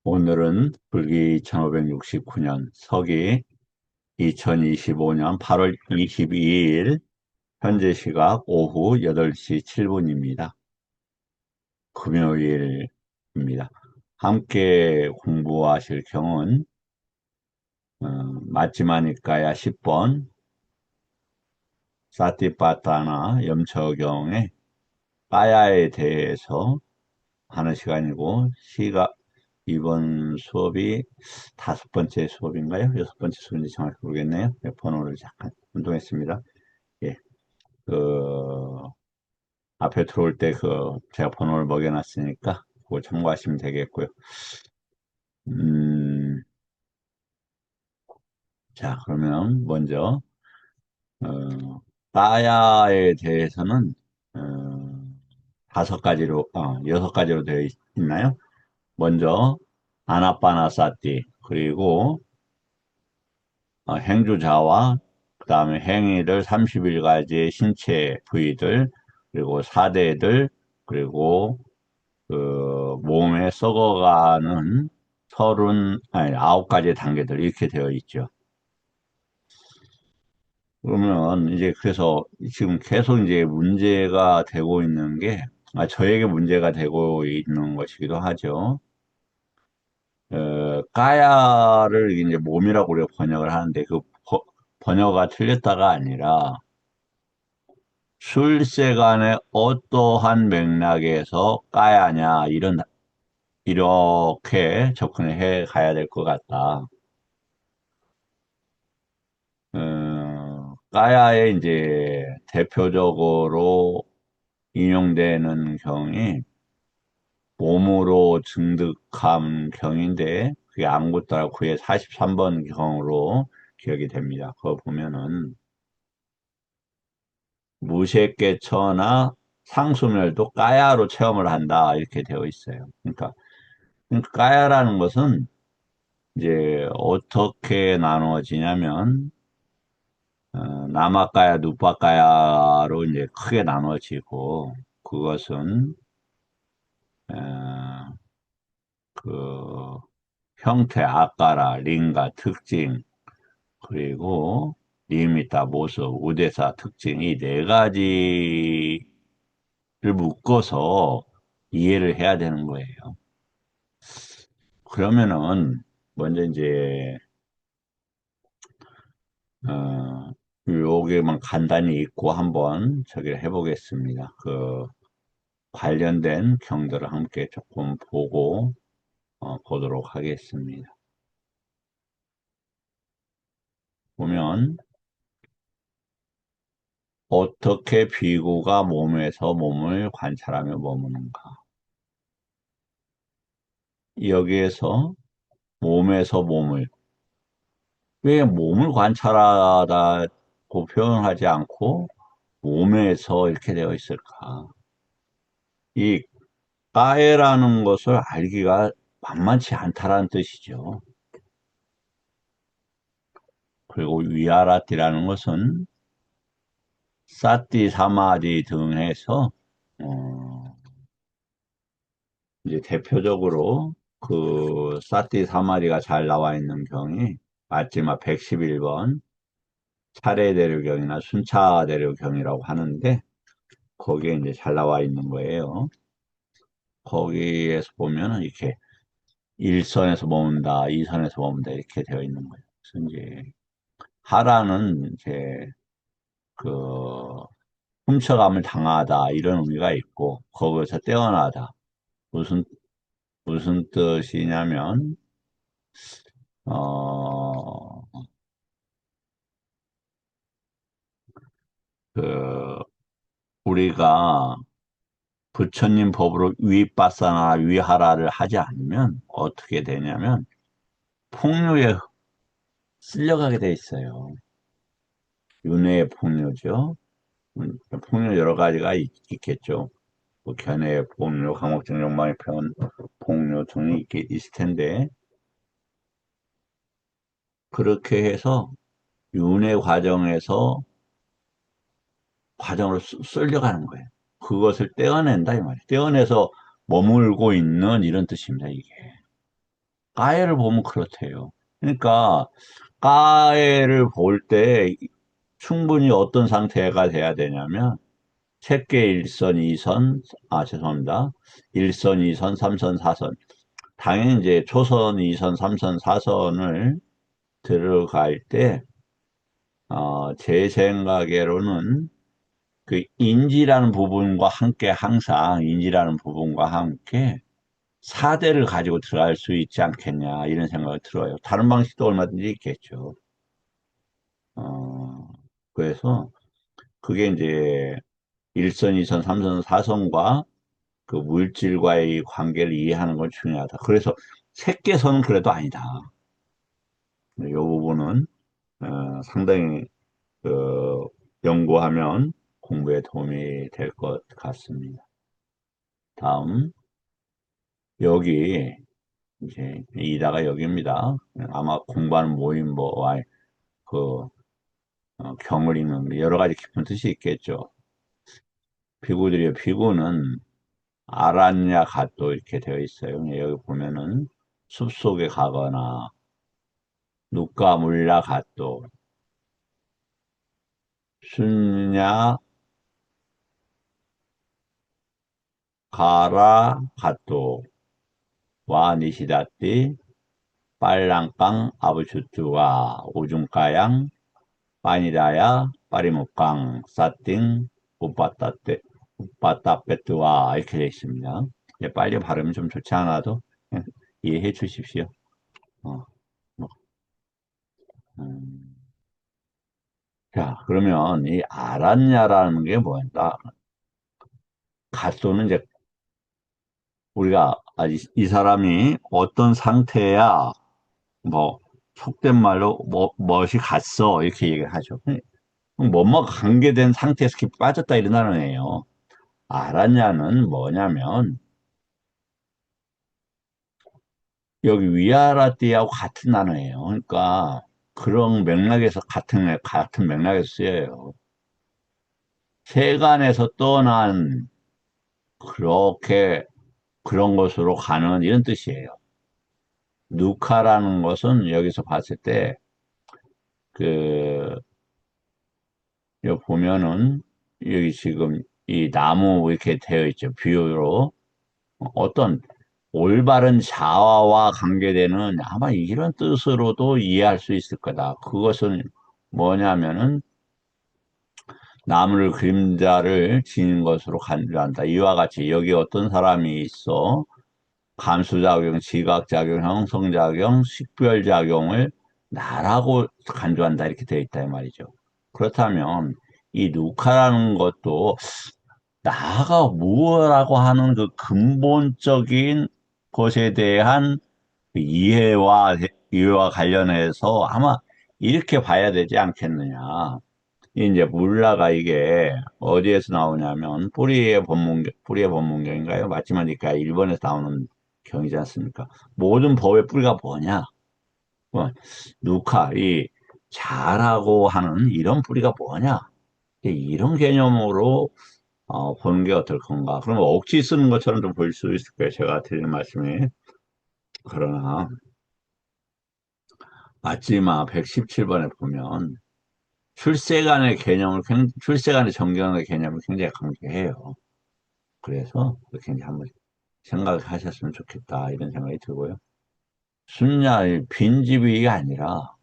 오늘은 불기 2569년, 서기 2025년 8월 22일, 현재 시각 오후 8시 7분입니다. 금요일입니다. 함께 공부하실 경은 마치마니까야 10번, 사티파타나 염처경의 빠야에 대해서 하는 시간이고, 이번 수업이 다섯 번째 수업인가요? 여섯 번째 수업인지 정확히 모르겠네요. 네, 번호를 잠깐 혼동했습니다. 예, 그, 앞에 들어올 때 제가 번호를 먹여놨으니까 그거 참고하시면 되겠고요. 음, 자, 그러면 먼저, 빠야에 대해서는, 어, 여섯 가지로 되어 있나요? 먼저, 아나빠나사티, 그리고 행주자와 그 다음에 행위들 31가지의 신체 부위들 그리고 사대들 그리고 몸에 썩어가는 9가지 단계들 이렇게 되어 있죠. 그러면 이제 그래서 지금 계속 이제 문제가 되고 있는 게 저에게 문제가 되고 있는 것이기도 하죠. 까야를 이제 몸이라고 우리가 번역을 하는데 번역가 틀렸다가 아니라 출세간의 어떠한 맥락에서 까야냐 이렇게 접근해 가야 될 것 같다. 까야에 이제 대표적으로 인용되는 경이 몸으로 증득한 경인데 그게 안구따라 구의 43번 경으로 기억이 됩니다. 그거 보면은 무색개처나 상수멸도 까야로 체험을 한다 이렇게 되어 있어요. 그러니까 까야라는 것은 이제 어떻게 나누어지냐면 남아까야, 누빠까야로 이제 크게 나누어지고 그것은 어, 그 형태, 아까라, 링가, 특징 그리고 리미타, 모습, 우대사, 특징 이 네 가지를 묶어서 이해를 해야 되는 거예요. 그러면은 먼저 이제 요게만 간단히 읽고 한번 저기를 해보겠습니다. 관련된 경들을 함께 조금 보고 보도록 하겠습니다. 보면 어떻게 비구가 몸에서 몸을 관찰하며 머무는가. 여기에서 몸에서 몸을 왜 몸을 관찰하다고 표현하지 않고 몸에서 이렇게 되어 있을까? 이 까에라는 것을 알기가 만만치 않다라는 뜻이죠. 그리고 위아라티라는 것은 사띠, 사마디 등 해서 어, 이제 대표적으로 사띠 사마디가 잘 나와 있는 경이 마지막 111번 차례대류경이나 순차대류경이라고 하는데 거기에 이제 잘 나와 있는 거예요. 거기에서 보면은 이렇게 1선에서 머문다, 2선에서 머문다 이렇게 되어 있는 거예요. 그래서 이제 하라는 이제 그 훔쳐감을 당하다 이런 의미가 있고 거기서 떼어나다 무슨 무슨 뜻이냐면 어, 그 우리가 부처님 법으로 위빠사나 위하라를 하지 않으면 어떻게 되냐면 폭류에 쓸려가게 돼 있어요. 윤회의 폭류죠. 폭류 여러 가지가 겠죠. 뭐 견해 폭류, 강목증 욕망의 편 폭류 등이 있을 텐데 그렇게 해서 윤회 과정으로 쓸려가는 거예요. 그것을 떼어낸다 이 말이에요. 떼어내서 머물고 있는 이런 뜻입니다. 이게 까에를 보면 그렇대요. 그러니까 까에를 볼 때 충분히 어떤 상태가 돼야 되냐면 체계 1선, 2선, 죄송합니다. 1선, 2선, 3선, 4선. 당연히 이제 초선, 2선, 3선, 4선을 들어갈 때, 제 생각으로는 그 인지라는 부분과 함께 항상 인지라는 부분과 함께 4대를 가지고 들어갈 수 있지 않겠냐 이런 생각이 들어요. 다른 방식도 얼마든지 있겠죠. 어, 그래서 그게 이제 1선, 2선, 3선, 4선과 그 물질과의 관계를 이해하는 건 중요하다. 그래서 색계선은 그래도 아니다. 이 부분은 상당히 그 연구하면 공부에 도움이 될 것 같습니다. 다음 여기 이제 이다가 여기입니다. 아마 공부하는 모임 뭐와 그 경을 읽는 여러 가지 깊은 뜻이 있겠죠. 비구들이요. 비구는 아란냐 갓도 이렇게 되어 있어요. 여기 보면은 숲속에 가거나 누가 물라 갓도 순냐 가라 갓도 와 니시다띠 빨랑깡 아부추뚜가 오중가양 빠니다야 빠리무깡 사띵 우빠따떼 우빠따빼뜨와 이렇게 되어 있습니다. 예, 빨리 발음이 좀 좋지 않아도 예, 이해해 주십시오. 어, 뭐, 음. 자, 그러면 이 알았냐라는 게 뭐다? 갓도는 이제 우리가 이 사람이 어떤 상태야 뭐 속된 말로 멋이 갔어 이렇게 얘기를 하죠. 뭐뭐 관계된 상태에서 깊이 빠졌다 이런 단어예요. 알았냐는 뭐냐면 여기 위아라띠하고 같은 단어예요. 그러니까 그런 맥락에서 같은 맥락에서 쓰여요. 세간에서 떠난 그렇게 그런 것으로 가는 이런 뜻이에요. 누카라는 것은 여기서 봤을 때 그 여기 보면은 여기 지금 이 나무 이렇게 되어 있죠. 비유로 어떤 올바른 자아와 관계되는 아마 이런 뜻으로도 이해할 수 있을 거다. 그것은 뭐냐면은 나무를 그림자를 지닌 것으로 간주한다. 이와 같이 여기 어떤 사람이 있어 감수작용, 지각작용, 형성작용, 식별작용을 나라고 간주한다. 이렇게 되어 있다. 이 말이죠. 그렇다면 이 누카라는 것도 나가 무엇라고 하는 그 근본적인 것에 대한 그 이해와 관련해서 아마 이렇게 봐야 되지 않겠느냐. 이제 물라가 이게 어디에서 나오냐면 뿌리의 법문경인가요? 맞지만 니까 일본에서 나오는 경이지 않습니까? 모든 법의 뿌리가 뭐냐? 뭐, 누카, 이 자라고 하는 이런 뿌리가 뭐냐? 이런 개념으로 보는 게 어떨 건가? 그러면 억지 쓰는 것처럼 좀 보일 수 있을 거예요. 제가 드리는 말씀이. 그러나 맞지마 117번에 보면 출세간의 정경의 개념을 굉장히 강조해요. 그래서 그렇게 이제 한번 생각하셨으면 좋겠다 이런 생각이 들고요. 순야의 빈집이 아니라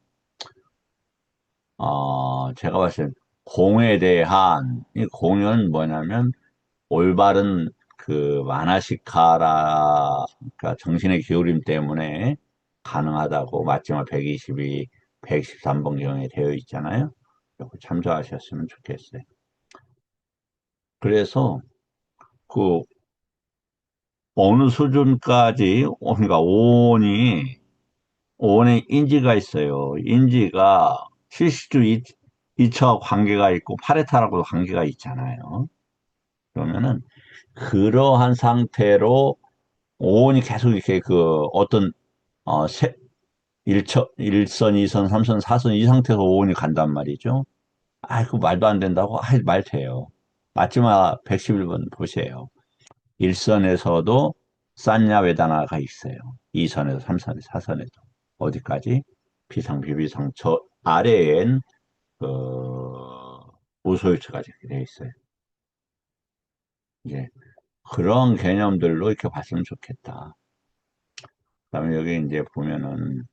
제가 봤을 때 공에 대한 이 공은 뭐냐면 올바른 그 마나시카라 그러니까 정신의 기울임 때문에 가능하다고 맞지만 122, 113번경에 되어 있잖아요. 이거 참조하셨으면 좋겠어요. 그래서 그 어느 수준까지 그러니까 오온에 인지가 있어요. 인지가 실시주 이처와 관계가 있고 파레타라고도 관계가 있잖아요. 그러면은 그러한 상태로 오온이 계속 이렇게 그 어떤 어, 세, 1선, 2선, 3선, 4선 이 상태에서 오온이 간단 말이죠. 그 말도 안 된다고? 말 돼요. 마지막 111번 보세요. 일선에서도 산야베다나가 있어요. 2선에도 3선에도 4선에도. 어디까지? 비상, 비비상, 저 아래엔 그 우소유처까지 되어 있어요. 이제 그런 개념들로 이렇게 봤으면 좋겠다. 그다음에 여기 이제 보면은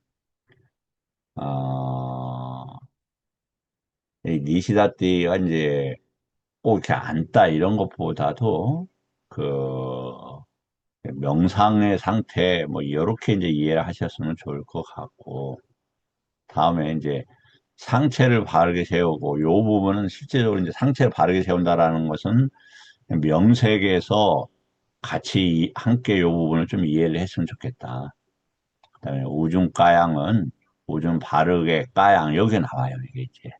어, 이 니시다띠가 이제 꼭 이렇게 앉다 이런 것보다도 그 명상의 상태 뭐 이렇게 이제 이해를 하셨으면 좋을 것 같고 다음에 이제 상체를 바르게 세우고 요 부분은 실제적으로 이제 상체를 바르게 세운다라는 것은 명색에서 같이 함께 요 부분을 좀 이해를 했으면 좋겠다. 그다음에 우중 까양은 우중 바르게 까양 여기 나와요 이게 이제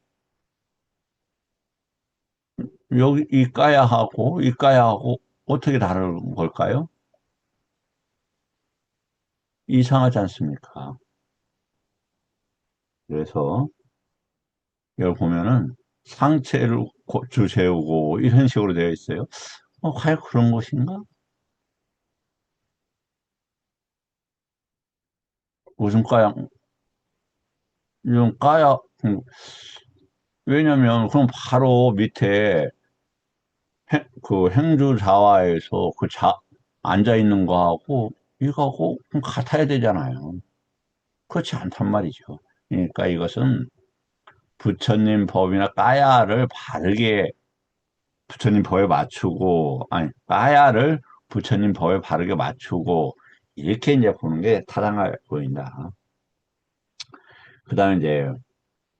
여기 이 까야하고 이 까야하고 어떻게 다른 걸까요? 이상하지 않습니까? 그래서 여기 보면은 상체를 고추 세우고 이런 식으로 되어 있어요. 과연 그런 것인가? 무슨 까야, 이런 까야, 왜냐면 그럼 바로 밑에 그 행주자화에서 그 앉아 있는 거하고 이거하고 그럼 같아야 되잖아요. 그렇지 않단 말이죠. 그러니까 이것은 부처님 법이나 까야를 바르게 부처님 법에 맞추고, 아니, 까야를 부처님 법에 바르게 맞추고, 이렇게 이제 보는 게 타당해 보인다. 그 다음에 이제,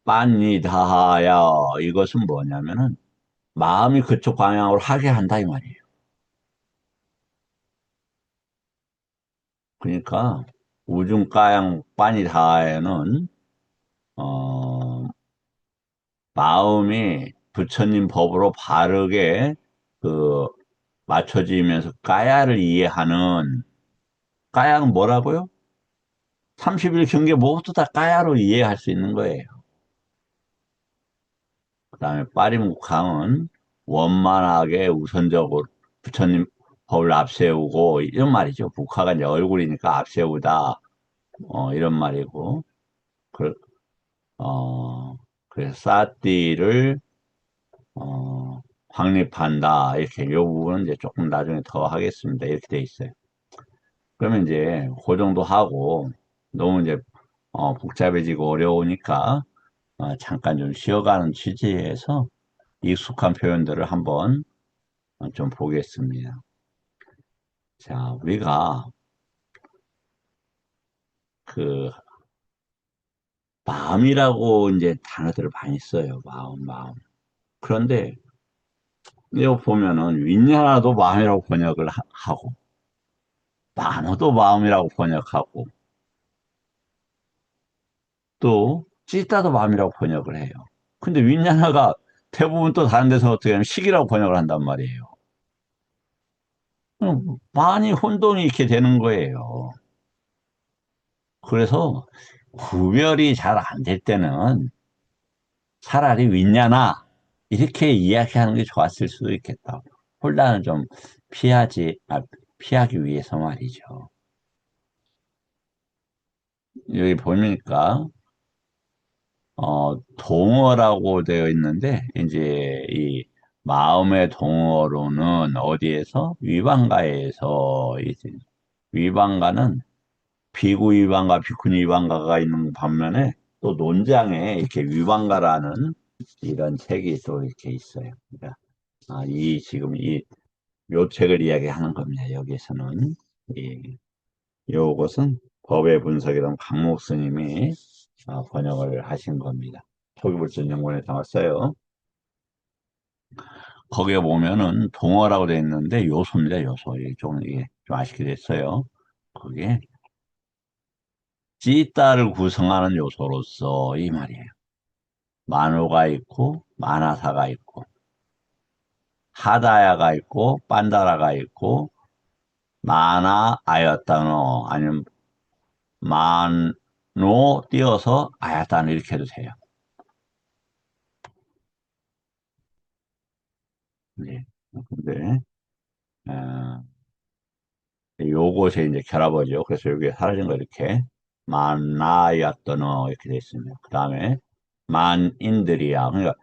빤니다하야, 이것은 뭐냐면은, 마음이 그쪽 방향으로 하게 한다, 이 말이에요. 그러니까, 우중까양 빤니다하에는, 어, 마음이 부처님 법으로 바르게, 그, 맞춰지면서 까야를 이해하는, 까야는 뭐라고요? 30일 경계 모두 다 까야로 이해할 수 있는 거예요. 그 다음에 빠림국항은 원만하게 우선적으로 부처님 법을 앞세우고 이런 말이죠. 국화가 이제 얼굴이니까 앞세우다 이런 말이고 그, 어, 그래서 사띠를 확립한다 이렇게 요 부분은 이제 조금 나중에 더 하겠습니다. 이렇게 돼 있어요. 그러면 이제 그 정도 하고 너무 이제 복잡해지고 어려우니까 잠깐 좀 쉬어가는 취지에서 익숙한 표현들을 한번 좀 보겠습니다. 자, 우리가 그 마음이라고 이제 단어들을 많이 써요. 마음, 마음. 그런데 이거 보면은 윈냐나도 마음이라고 번역을 하고 만호도 마음이라고 번역하고 또 찌따도 마음이라고 번역을 해요. 근데 윈냐나가 대부분 또 다른 데서 어떻게 하면 식이라고 번역을 한단 말이에요. 많이 혼돈이 이렇게 되는 거예요. 그래서 구별이 잘 안 될 때는 차라리 윈냐나 이렇게 이야기하는 게 좋았을 수도 있겠다. 혼란을 좀 피하기 위해서 말이죠. 여기 보니까 동어라고 되어 있는데 이제 이 마음의 동어로는 어디에서 위반가에서 이제 위반가는 비구 위반가, 비쿠니 위반가가 있는 반면에 또 논장에 이렇게 위반가라는 이런 책이 또 이렇게 있어요. 그러니까 이 지금 이 요 책을 이야기하는 겁니다. 여기서는 이 요것은 법의 분석이란 강목 스님이 번역을 하신 겁니다. 초기불전연구원에 나왔어요. 거기에 보면은 동어라고 되어 있는데 요소입니다. 요소. 이게 좀 아쉽게 됐어요. 거기에 찌따를 구성하는 요소로서 이 말이에요. 만호가 있고 만화사가 있고 하다야가 있고 빤다라가 있고 마나 아였다노 아니면 만노 띄어서 아야단 이렇게 해도 돼요. 네. 근데 요 요것에 이제 결합어죠. 그래서 여기에 사라진 거 이렇게 만나였더너 이렇게 돼 있습니다. 그 다음에 만인들이야. 그러니까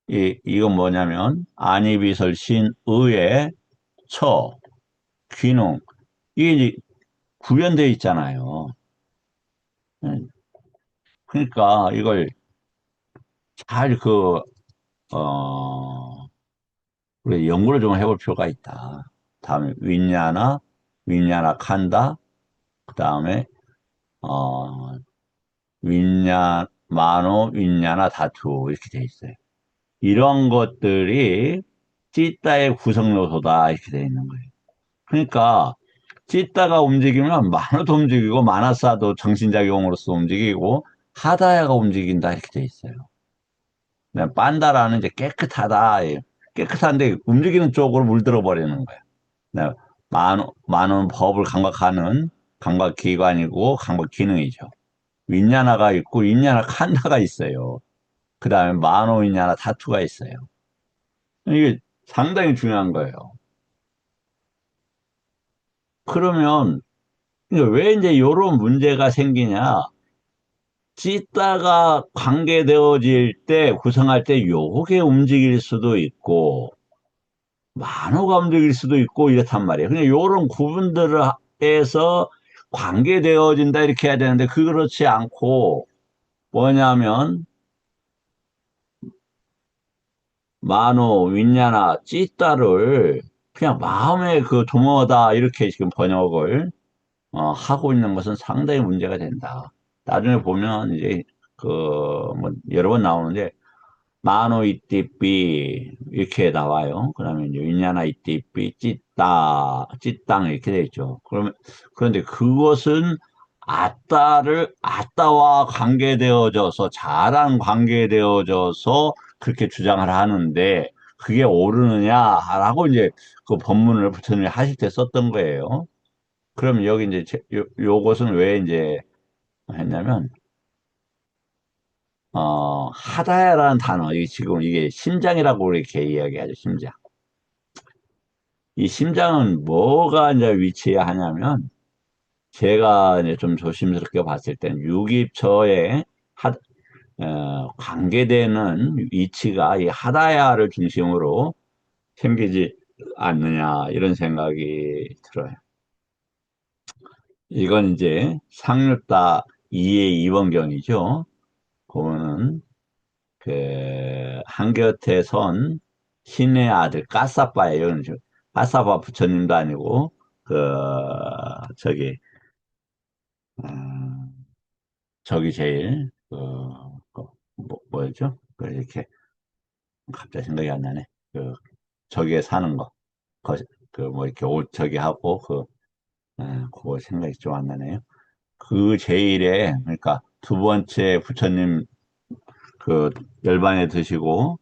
이건 뭐냐면 안이비설 신의의 처 귀농 이게 이제 구현되어 있잖아요. 음, 그러니까 이걸 잘 우리 연구를 좀 해볼 필요가 있다. 다음에 윈냐나 칸다. 그 다음에 어 마노 윈냐나 다투 이렇게 돼 있어요. 이런 것들이 찌따의 구성 요소다 이렇게 돼 있는 거예요. 그러니까 찌따가 움직이면 마노도 움직이고 마나사도 정신작용으로서 움직이고 하다야가 움직인다 이렇게 돼 있어요. 그냥 빤다라는 이제 깨끗하다. 깨끗한데 움직이는 쪽으로 물들어 버리는 거예요. 네, 많은 법을 감각하는 감각기관이고 감각기능이죠. 윈냐나가 있고 윈냐나 칸다가 있어요. 그 다음에 마노 윈냐나 타투가 있어요. 이게 상당히 중요한 거예요. 그러면 왜 이제 이런 문제가 생기냐? 찢다가 관계되어질 때 구성할 때 요게 움직일 수도 있고 만호가 움직일 수도 있고 이렇단 말이에요. 그냥 요런 구분들에서 관계되어진다 이렇게 해야 되는데 그렇지 않고 뭐냐면 만호, 윈냐나, 찌따를 그냥 마음의 그 도모다 이렇게 지금 번역을 하고 있는 것은 상당히 문제가 된다. 나중에 보면 이제 그 뭐 여러 번 나오는데 마노 이띠삐 이렇게 나와요. 그러면 이제 윈냐나 이띠삐 찌땅 이렇게 돼 있죠. 그런데 그것은 아따와 관계되어져서 자랑 관계되어져서 그렇게 주장을 하는데 그게 옳으느냐라고 이제 그 법문을 부처님이 하실 때 썼던 거예요. 그럼 여기 이제 요것은 왜 이제 했냐면 하다야라는 단어, 이 지금 이게 심장이라고 이렇게 이야기하죠, 심장. 이 심장은 뭐가 이제 위치해야 하냐면, 제가 이제 좀 조심스럽게 봤을 땐 유깁처에 관계되는 위치가 이 하다야를 중심으로 생기지 않느냐, 이런 생각이 들어요. 이건 이제 상류다 2의 2번경이죠. 보면은 한곁에 선 신의 아들 까사빠예요. 까사빠 부처님도 아니고 그 저기 어, 저기 제일 뭐였죠? 이렇게 갑자기 생각이 안 나네. 저기에 사는 거. 뭐 이렇게 옷 저기 하고 그거 생각이 좀 안 나네요. 그 제일에 그러니까 두 번째 부처님 그 열반에 드시고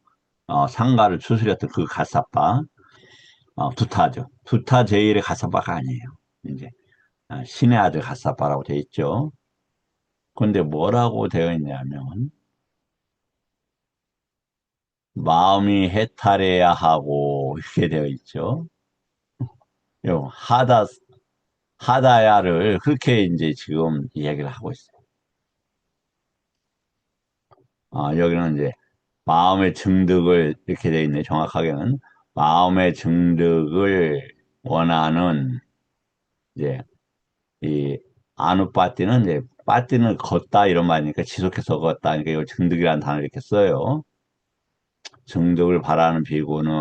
상가를 추스렸던 그 가사빠 두타죠. 두타 제일의 가사바가 아니에요. 이제 신의 아들 가사바라고 돼 있죠. 근데 뭐라고 되어 있냐면 마음이 해탈해야 하고 이렇게 되어 있죠. 요 하다야를 그렇게 이제 지금 이야기를 하고 있어요. 여기는 이제 마음의 증득을 이렇게 되어 있네. 정확하게는 마음의 증득을 원하는 이제 이 아누빠띠는 이제 빠띠는 걷다 이런 말이니까 지속해서 걷다. 그러니까 이거 증득이라는 단어를 이렇게 써요. 증득을 바라는 비구는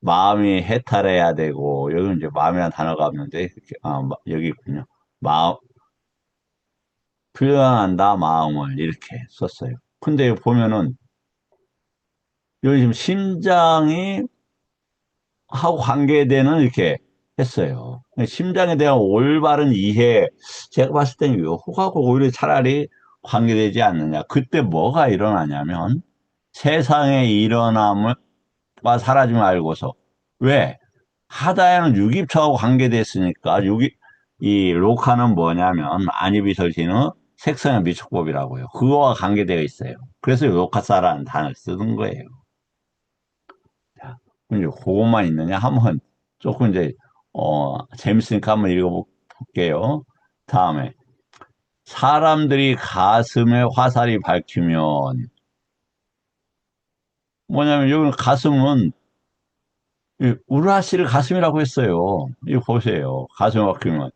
마음이 해탈해야 되고 여기 이제 마음이라는 단어가 없는데 여기 있군요. 마음 표현한다 마음을 이렇게 썼어요. 근데 여기 보면은 여기 지금 심장이 하고 관계되는 이렇게 했어요. 심장에 대한 올바른 이해, 제가 봤을 때는 요하고 오히려 차라리 관계되지 않느냐. 그때 뭐가 일어나냐면 세상에 일어남과 사라짐을 알고서 왜? 하다야는 유깁처하고 관계됐으니까 이 로카는 뭐냐면 안이비설신의 색성의 미촉법이라고요. 그거와 관계되어 있어요. 그래서 로카사라는 단어를 쓰는 거예요. 자, 이제 그것만 있느냐 하면 조금 이제 재밌으니까 한번 읽어볼게요. 다음에, 사람들이 가슴에 화살이 밝히면, 뭐냐면, 여기는 가슴은, 우라시를 가슴이라고 했어요. 이거 보세요. 가슴에 박히면.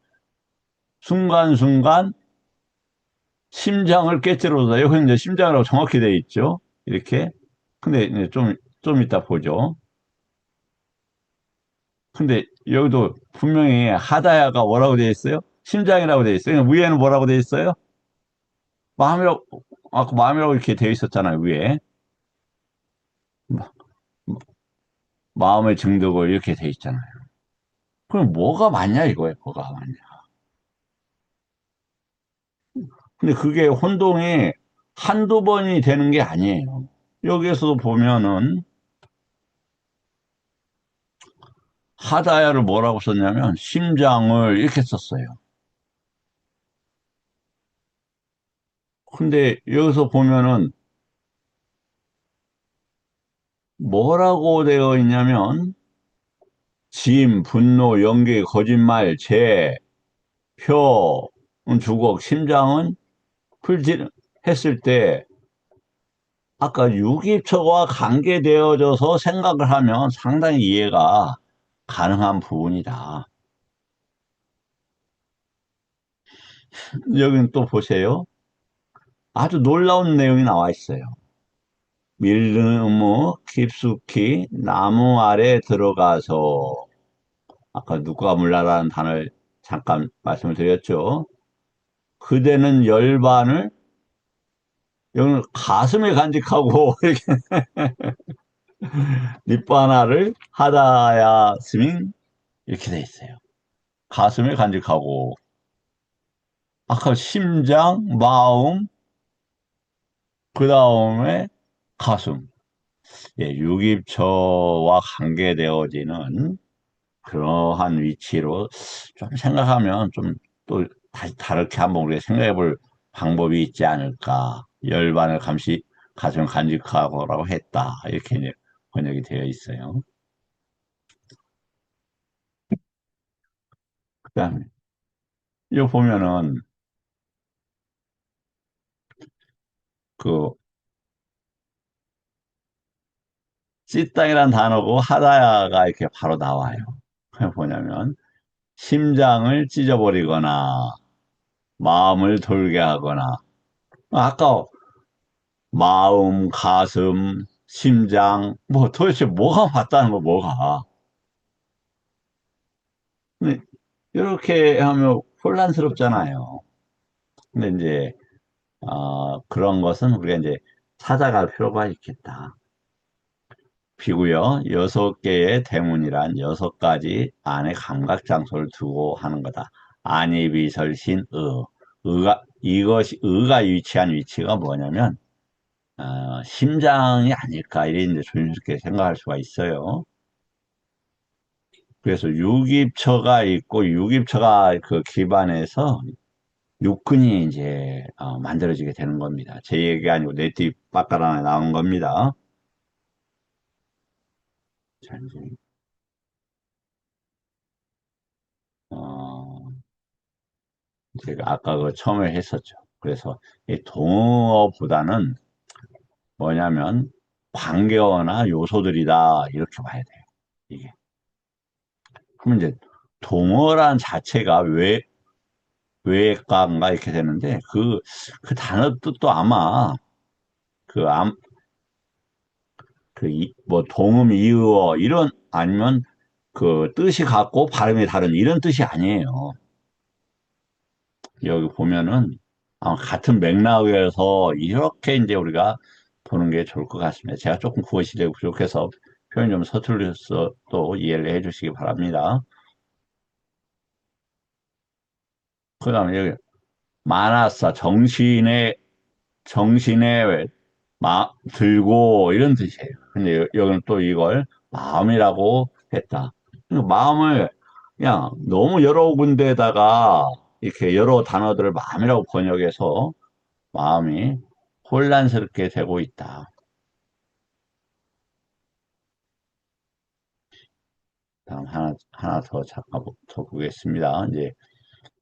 순간순간 심장을 깨뜨려서, 여기 이제 심장이라고 정확히 되어 있죠. 이렇게. 근데 이제 좀 이따 보죠. 근데 여기도 분명히 하다야가 뭐라고 되어 있어요? 심장이라고 되어 있어요. 위에는 뭐라고 되어 있어요? 마음이라고, 아까 마음이라고 이렇게 되어 있었잖아요, 위에. 마- 마음의 증득을 이렇게 되어 있잖아요. 그럼 뭐가 맞냐, 이거예요, 뭐가 맞냐. 근데 그게 혼동이 한두 번이 되는 게 아니에요. 여기에서도 보면은 하다야를 뭐라고 썼냐면 심장을 이렇게 썼어요. 근데 여기서 보면은 뭐라고 되어 있냐면 짐, 분노, 연기, 거짓말, 표, 주걱, 심장은 풀질 했을 때 아까 유기처와 관계되어져서 생각을 하면 상당히 이해가 가능한 부분이다. 여기는 또 보세요. 아주 놀라운 내용이 나와 있어요. 밀르무 깊숙이 나무 아래 들어가서 아까 누가 몰라라는 단어를 잠깐 말씀을 드렸죠. 그대는 열반을 여기는 가슴에 간직하고 이렇게 립바나를 하다야 스밍 이렇게 돼 있어요. 가슴에 간직하고 아까 심장, 마음, 그 다음에 가슴. 예, 유깁처와 관계되어지는 그러한 위치로 좀 생각하면 좀 또 다시 다르게 한번 우리가 생각해 볼 방법이 있지 않을까. 열반을 가슴 간직하고라고 했다. 이렇게 이제 번역이 되어 있어요. 그 다음에, 이거 보면은, 그, 찌땅이란 단어고 하다야가 이렇게 바로 나와요. 그게 뭐냐면, 심장을 찢어버리거나, 마음을 돌게 하거나, 아까 마음, 가슴, 심장, 뭐 도대체 뭐가 맞다는 거, 뭐가. 근데 이렇게 하면 혼란스럽잖아요. 근데 이제, 그런 것은 우리가 이제 찾아갈 필요가 있겠다. 비고요. 6개의 대문이란 6가지 안에 감각 장소를 두고 하는 거다. 안이비설신 의가 위치한 위치가 뭐냐면 심장이 아닐까 이래 이제 조심스럽게 생각할 수가 있어요. 그래서 유깁처가 있고 유깁처가 그 기반에서 육근이 이제 만들어지게 되는 겁니다. 제 얘기가 아니고 네티 바카란에 나온 겁니다. 자, 이제 어, 제가 아까 그 처음에 했었죠. 그래서 이 동어보다는 뭐냐면 관계어나 요소들이다 이렇게 봐야 돼요. 이게. 그러면 이제 동어란 자체가 외과인가 이렇게 되는데 그 단어 뜻도 아마 그, 뭐 동음 이의어 이런 아니면 그 뜻이 같고 발음이 다른 이런 뜻이 아니에요. 여기 보면은 아마 같은 맥락에서 이렇게 이제 우리가 보는 게 좋을 것 같습니다. 제가 조금 구어 실력이 부족해서 표현이 좀 서툴려서 또 이해를 해 주시기 바랍니다. 그 다음에 여기 마나사 정신에 들고 이런 뜻이에요. 근데 여기는 또 이걸 마음이라고 했다. 그러니까 마음을 그냥 너무 여러 군데에다가 이렇게 여러 단어들을 마음이라고 번역해서 마음이 혼란스럽게 되고 있다. 다음 하나 더 잠깐 더 보겠습니다. 이제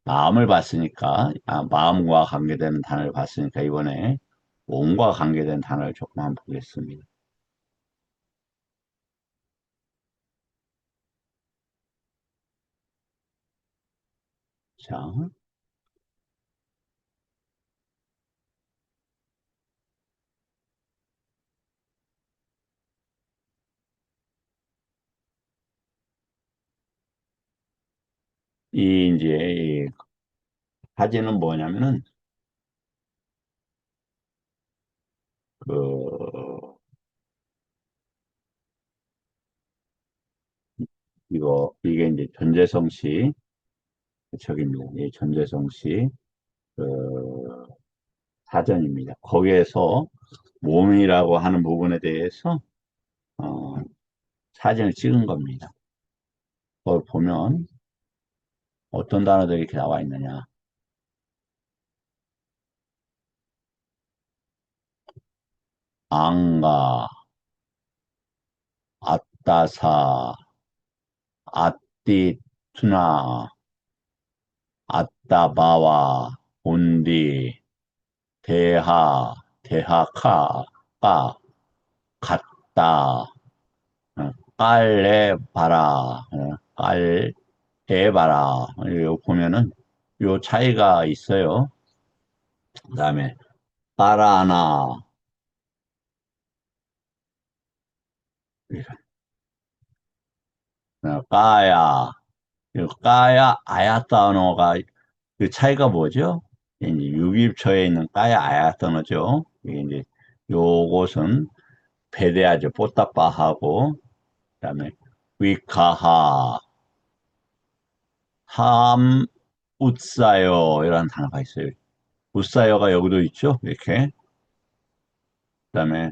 마음을 봤으니까, 마음과 관계되는 단어를 봤으니까, 이번에 몸과 관계된 단어를 조금 한번 보겠습니다. 자, 이제 이 사진은 뭐냐면은, 그, 이게 이제 전재성 씨 책입니다. 이 전재성 씨, 그, 사전입니다. 거기에서 몸이라고 하는 부분에 대해서, 어, 사진을 찍은 겁니다. 거기 보면 어떤 단어들이 이렇게 나와 있느냐. 앙가, 아따사, 아띠투나, 아따바와, 온디, 대하, 대하카, 까, 같다, 깔레바라, 깔에바라. 이거 보면은 요 차이가 있어요. 그 다음에 까라나, 까야, 이 까야, 아야 단어가 그 차이가 뭐죠? 이제 유기처에 있는 까야 아야 단어죠. 이게 이제 요것은 배대하죠. 뽀따빠하고 그다음에 위카하, 함, 웃사요 이라는 단어가 있어요. 웃사요가 여기도 있죠. 이렇게 그다음에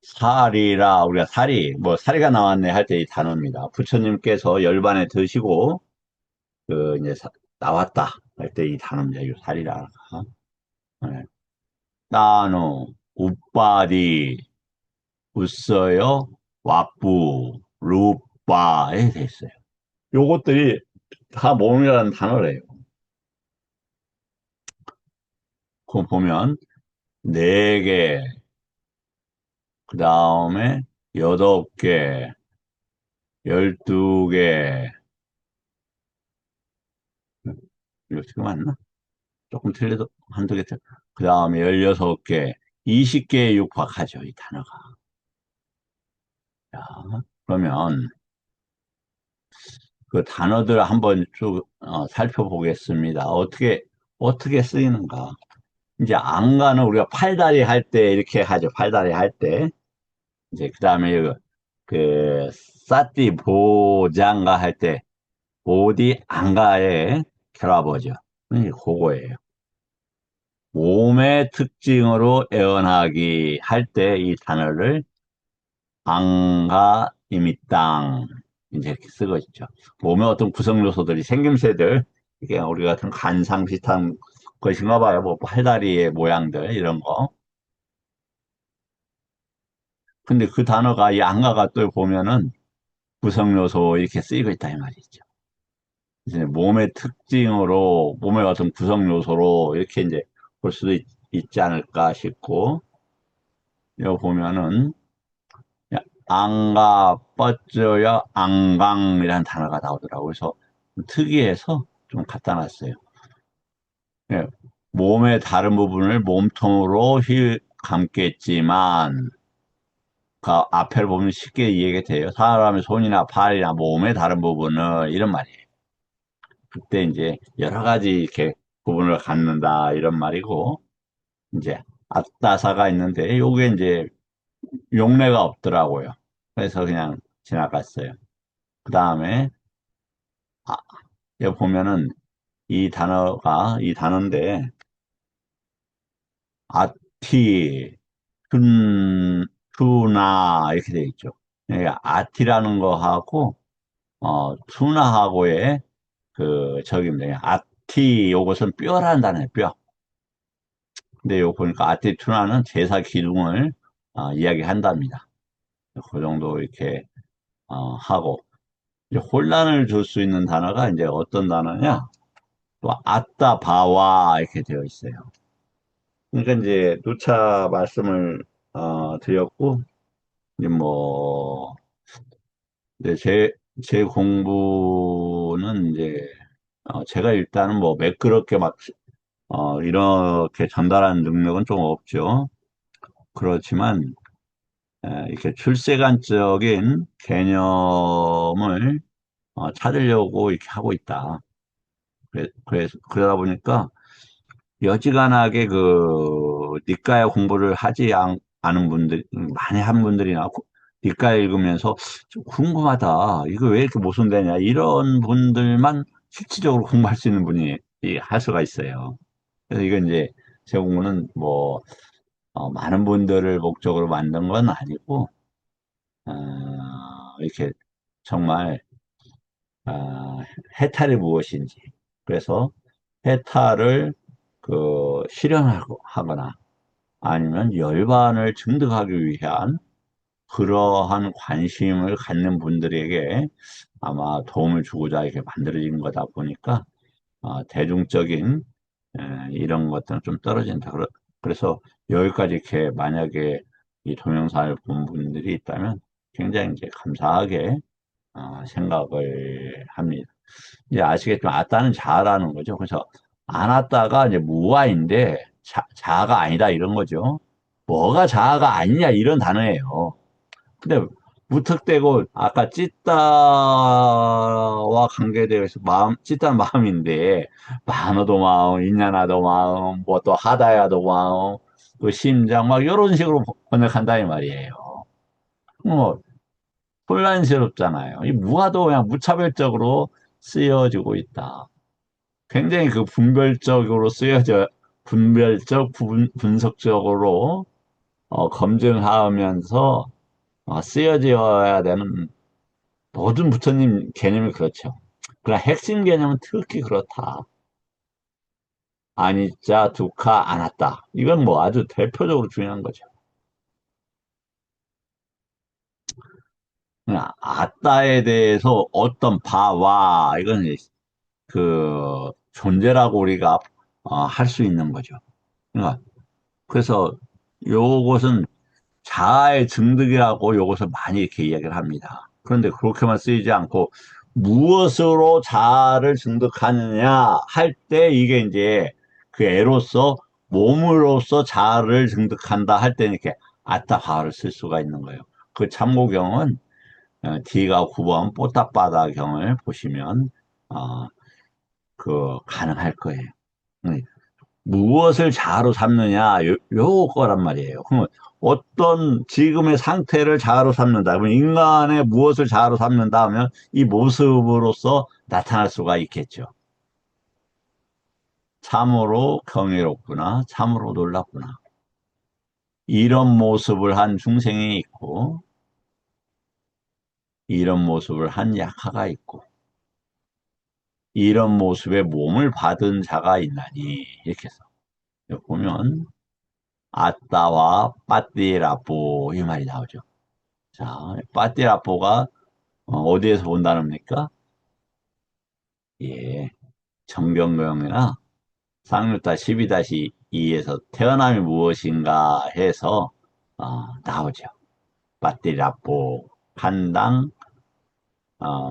사리라 우리가 사리 뭐 사리가 나왔네 할 때 이 단어입니다. 부처님께서 열반에 드시고 그 이제 나왔다 할 때 이 단어입니다. 이 사리라. 네. 나노 우빠디 웃어요 와뿌 루빠에 돼 있어요. 요것들이 다 몸이라는 단어래요. 그거 보면 네 개, 그 다음에 여덟 개, 12개, 이거 지금 맞나? 조금 틀려도 한두 개 틀. 그 다음에 16개, 20개에 육박하죠, 이 단어가. 자, 그러면 그 단어들 한번 쭉 살펴보겠습니다. 어떻게 쓰이는가? 이제 안가는 우리가 팔다리 할 때 이렇게 하죠. 팔다리 할 때. 이제 그 다음에 그 싸띠 보장가 할 때 보디 안가의 결합어죠. 그거예요. 몸의 특징으로 애원하기 할 때 이 단어를 안가 이미땅 이제 이렇게 쓰고 있죠. 몸의 어떤 구성 요소들이 생김새들 이게 우리 같은 간상 비슷한 것인가 봐요. 뭐 팔다리의 모양들 이런 거. 근데 그 단어가 이 안가가 또 보면은 구성 요소 이렇게 쓰이고 있다 이 말이죠. 이제 몸의 특징으로 몸의 어떤 구성 요소로 이렇게 이제 볼 수도 지 않을까 싶고 여기 보면은 앙가 뻗져야 앙강이라는 단어가 나오더라고요. 그래서 특이해서 좀 갖다 놨어요. 예, 몸의 다른 부분을 몸통으로 감겠지만 그 앞에를 보면 쉽게 이해가 돼요. 사람의 손이나 팔이나 몸의 다른 부분을 이런 말이에요. 그때 이제 여러 가지 이렇게 부분을 갖는다 이런 말이고 이제 아따사가 있는데 요게 이제 용례가 없더라고요. 그래서 그냥 지나갔어요. 그 다음에 아, 여기 보면은 이 단어인데 아티, 투나 이렇게 돼 있죠. 아티라는 거하고 투나하고의 그 저기입니다. 아티 요것은 뼈라는 단어예요. 뼈. 근데 요 보니까 아티 투나는 제사 기둥을 이야기한답니다. 그 정도 이렇게 하고 이제 혼란을 줄 수 있는 단어가 이제 어떤 단어냐? 또 아따, 바와 이렇게 되어 있어요. 그러니까 이제 누차 말씀을 드렸고, 이제 뭐 이제 제 공부는 이제 제가 일단은 뭐 매끄럽게 막 이렇게 전달하는 능력은 좀 없죠. 그렇지만 이렇게 출세관적인 개념을 찾으려고 이렇게 하고 있다. 그러다 보니까 여지간하게 그 니까야 공부를 않은 분들 많이 한 분들이나 니까야 읽으면서 좀 궁금하다. 이거 왜 이렇게 모순되냐? 이런 분들만 실질적으로 공부할 수 있는 분이 할 수가 있어요. 그래서 이건 이제 제 공부는 뭐 많은 분들을 목적으로 만든 건 아니고 이렇게 정말 해탈이 무엇인지 그래서 해탈을 실현하고 하거나 아니면 열반을 증득하기 위한 그러한 관심을 갖는 분들에게 아마 도움을 주고자 이렇게 만들어진 거다 보니까 대중적인 이런 것들은 좀 떨어진다. 그래서 여기까지 이렇게 만약에 이 동영상을 본 분들이 있다면 굉장히 이제 감사하게 생각을 합니다. 이제 아시겠지만 아따는 자아라는 거죠. 그래서 안 왔다가 이제 무아인데 자아가 아니다 이런 거죠. 뭐가 자아가 아니냐 이런 단어예요. 근데 무턱대고 아까 찌따와 관계되어 서 마음 찌따는 마음인데 만어도 마음, 인야나도 마음, 뭐 또 하다야도 마음, 그 심장 막 이런 식으로 번역한다 이 말이에요. 뭐 혼란스럽잖아요. 이 무아도 그냥 무차별적으로 쓰여지고 있다. 굉장히 그 분별적, 분석적으로 검증하면서 쓰여져야 되는 모든 부처님 개념이 그렇죠. 그러나 핵심 개념은 특히 그렇다. 아니짜, 두카, 아나따. 이건 뭐 아주 대표적으로 중요한 거죠. 그러니까 아따에 대해서 어떤 바와, 이건 그 존재라고 우리가 할 수 있는 거죠. 그러니까 그래서 요것은 자아의 증득이라고 요것을 많이 이렇게 이야기를 합니다. 그런데 그렇게만 쓰이지 않고 무엇으로 자아를 증득하느냐 할 때 이게 이제 그 애로서 몸으로서 자아를 증득한다 할 때는 이렇게 아따바를 쓸 수가 있는 거예요. 그 참고경은 D가 9번 뽀딱바다경을 보시면 어, 가능할 거예요. 음, 무엇을 자아로 삼느냐, 요거란 말이에요. 그러면 어떤 지금의 상태를 자아로 삼는다. 그러면 인간의 무엇을 자아로 삼는다 하면 이 모습으로서 나타날 수가 있겠죠. 참으로 경이롭구나, 참으로 놀랍구나. 이런 모습을 한 중생이 있고, 이런 모습을 한 약하가 있고, 이런 모습의 몸을 받은 자가 있나니, 이렇게 해서. 여기 보면, 아따와 빠띠라뽀, 이 말이 나오죠. 자, 빠띠라뽀가 어디에서 본다는 겁니까? 예, 정경경이나 상류타 12-2에서 태어남이 무엇인가 해서 나오죠. 빠띠라뽀, 판당, 어,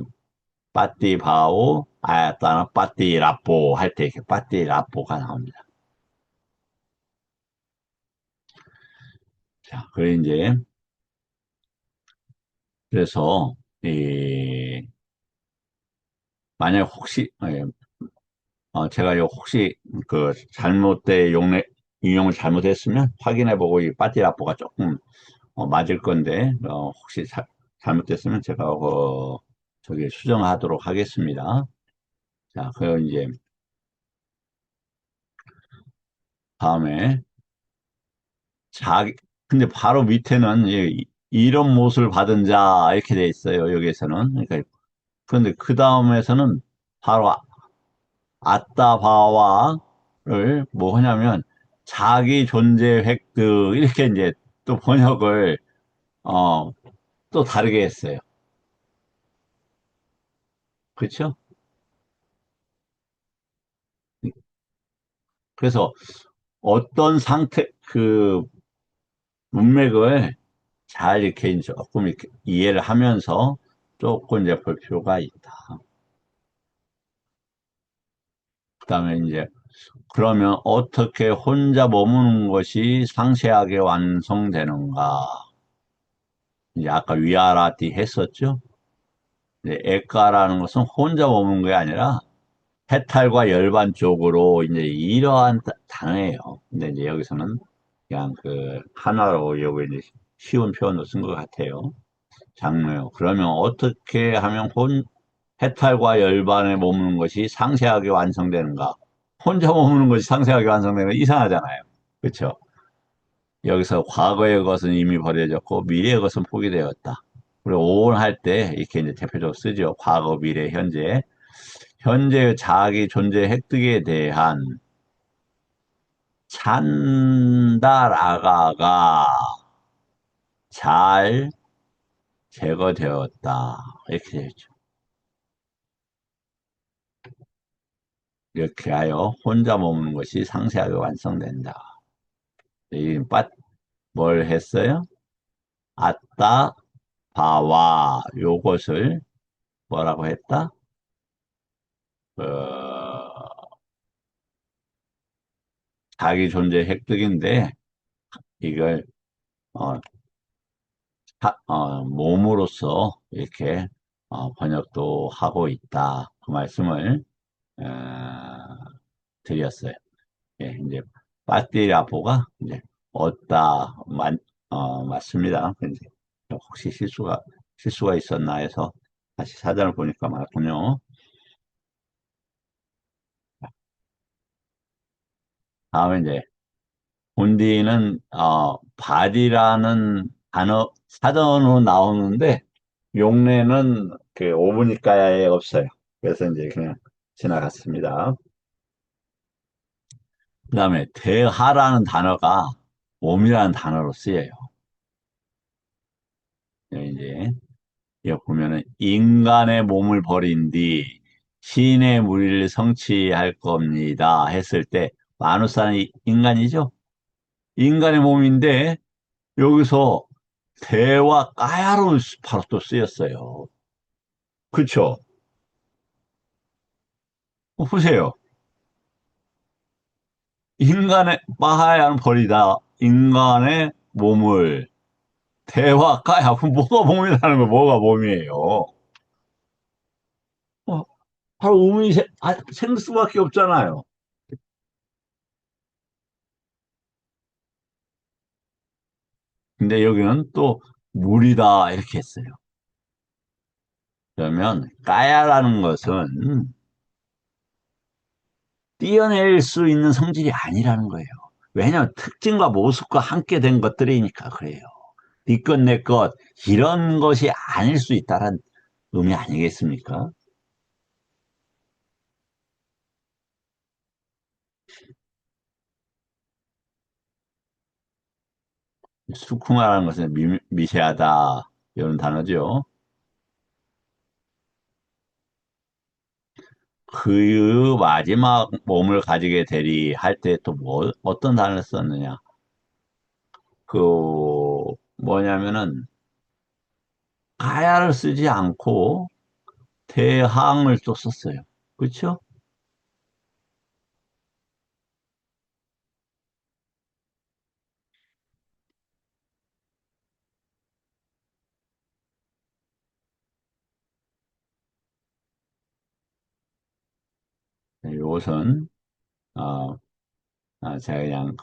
빠띠바오, 아야따나 빠띠라뽀 할 때 이렇게 빠띠라뽀가 나옵니다. 자, 그래 이제 그래서 만약 혹시 제가 요 혹시 그 잘못된 인용을 잘못했으면 확인해보고 이 빠띠라뽀가 조금 맞을 건데 혹시 잘못됐으면 제가 저기 수정하도록 하겠습니다. 자, 그 이제 다음에 자기 근데 바로 밑에는 이런 못을 받은 자 이렇게 돼 있어요. 여기에서는 그러니까 그런데 그 다음에서는 바로 아따바와를 뭐 하냐면 자기 존재 획득 이렇게 이제 또 번역을 어, 또 다르게 했어요. 그쵸? 그래서 어떤 상태, 문맥을 잘 이렇게 조금 이렇게 이해를 하면서 조금 이제 볼 필요가 있다. 그다음에 이제 그러면 어떻게 혼자 머무는 것이 상세하게 완성되는가? 이제 아까 위아라티 했었죠? 이제 액가라는 것은 혼자 머무는 게 아니라 해탈과 열반 쪽으로 이제 이러한 단어예요. 근데 이제 여기서는 그냥 하나로 여기 이제 쉬운 표현으로 쓴 것 같아요. 장르요. 그러면 어떻게 하면 해탈과 열반에 머무는 것이 상세하게 완성되는가? 혼자 머무는 것이 상세하게 완성되는 건 이상하잖아요. 그렇죠? 여기서 과거의 것은 이미 버려졌고 미래의 것은 포기되었다. 그리고 오온할 때 이렇게 이제 대표적으로 쓰죠. 과거, 미래, 현재. 현재의 자기 존재 획득에 대한 찬다라가가 잘 제거되었다. 이렇게 되죠. 이렇게 하여 혼자 머무는 것이 상세하게 완성된다. 뭘 했어요? 아따, 바와, 요것을 뭐라고 했다? 어, 자기 존재 획득인데, 이걸, 어, 몸으로써 이렇게 번역도 하고 있다. 그 말씀을 어, 드렸어요. 예, 이제 빠띠라포가 이제 얻다 맞습니다. 근데 혹시 실수가 있었나 해서 다시 사전을 보니까 맞군요. 다음에 이제 본디는 바디라는 단어 사전으로 나오는데 용례는 오브니까에 없어요. 그래서 이제 그냥 지나갔습니다. 그다음에 대하라는 단어가 몸이라는 단어로 쓰여요. 이제 여기 보면은 인간의 몸을 버린 뒤 신의 무리를 성취할 겁니다 했을 때 마누사는 인간이죠? 인간의 몸인데 여기서 대와 까야로 바로 또 쓰였어요. 그쵸? 보세요. 인간의 마하야는 버리다. 인간의 몸을 대와 까야. 그럼 뭐가 몸이라는 거예요? 뭐가 몸이에요? 어, 바로 의문이 생길 수밖에 없잖아요. 근데 여기는 또 물이다 이렇게 했어요. 그러면 까야라는 것은 띄어낼 수 있는 성질이 아니라는 거예요. 왜냐하면 특징과 모습과 함께 된 것들이니까 그래요. 네 것, 내 것, 이런 것이 아닐 수 있다는 의미 아니겠습니까? 수쿠마라는 것은 미세하다, 이런 단어죠. 그 마지막 몸을 가지게 되리 할 때 또 어떤 단어를 썼느냐? 뭐냐면은, 가야를 쓰지 않고 대항을 또 썼어요. 그렇죠? 이것은, 어, 제가 그냥